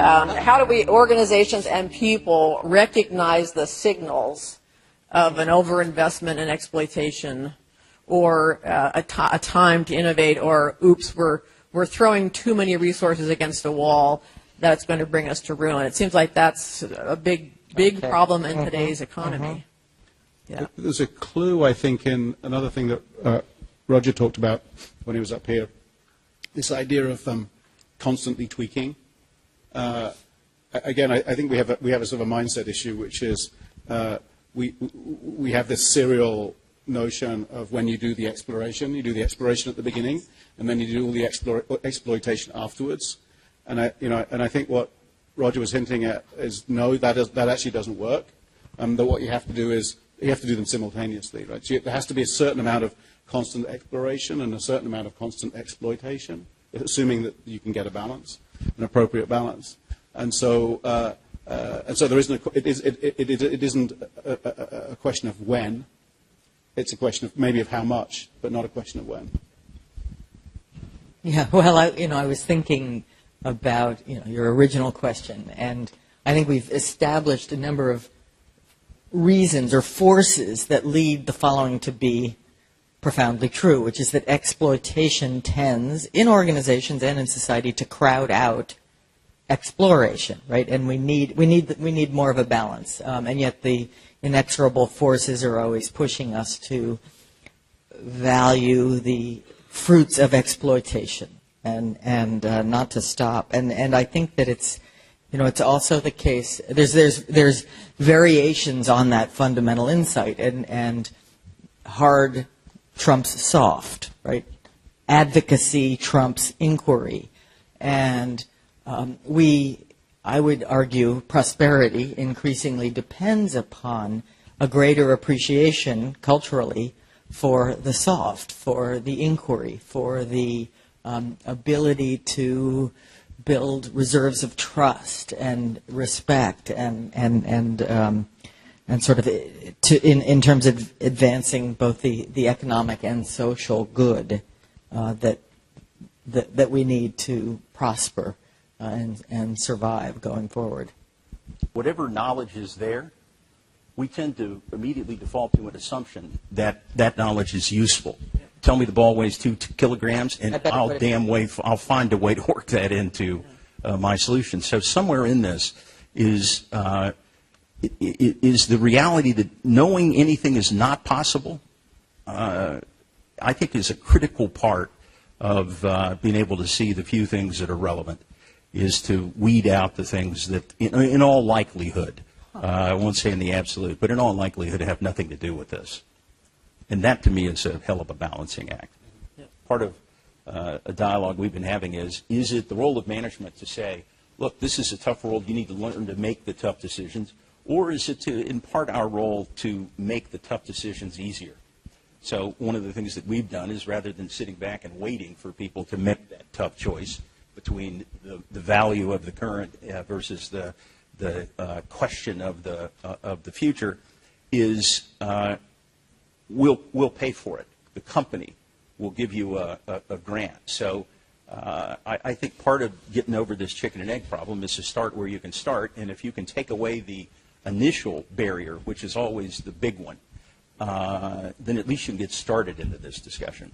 how do we, organizations and people, recognize the signals of an overinvestment in exploitation, or a time to innovate, or oops, we're throwing too many resources against a wall that's going to bring us to ruin? It seems like that's a big problem in today's economy. Yeah. There's a clue, I think, in another thing that Roger talked about when he was up here, this idea of constantly tweaking. Again, I think we have a sort of a mindset issue, which is we have this serial notion of when you do the exploration at the beginning, and then you do all the exploitation afterwards. And I think what Roger was hinting at is no, that actually doesn't work. That what you have to do is you have to do them simultaneously, right? So there has to be a certain amount of constant exploration and a certain amount of constant exploitation, assuming that you can get a balance, an appropriate balance. And so there isn't it isn't a question of when. It's a question of maybe of how much, but not a question of when. Yeah, well, I was thinking about your original question, and I think we've established a number of reasons or forces that lead the following to be profoundly true, which is that exploitation tends, in organizations and in society, to crowd out exploration, right? And we need more of a balance, and yet the inexorable forces are always pushing us to value the fruits of exploitation and not to stop. And I think that it's also the case. There's variations on that fundamental insight, and hard trumps soft, right? Advocacy trumps inquiry, and I would argue prosperity increasingly depends upon a greater appreciation culturally for the soft, for the inquiry, for the ability to build reserves of trust and respect and sort of in terms of advancing both the economic and social good that we need to prosper and survive going forward. Whatever knowledge is there, we tend to immediately default to an assumption that that knowledge is useful. Tell me the ball weighs 2 kilograms, and I'll find a way to work that into my solution. So somewhere in this is the reality that knowing anything is not possible, I think is a critical part of being able to see the few things that are relevant, is to weed out the things that, in all likelihood, I won't say in the absolute, but in all likelihood have nothing to do with this. And that, to me, is a hell of a balancing act. Part of a dialogue we've been having is it the role of management to say, look, this is a tough world, you need to learn to make the tough decisions, or is it to impart our role to make the tough decisions easier? So one of the things that we've done is, rather than sitting back and waiting for people to make that tough choice between the value of the current versus the question of the future, is we'll pay for it. The company will give you a grant. So I think part of getting over this chicken and egg problem is to start where you can start, and if you can take away the initial barrier, which is always the big one, then at least you can get started into this discussion.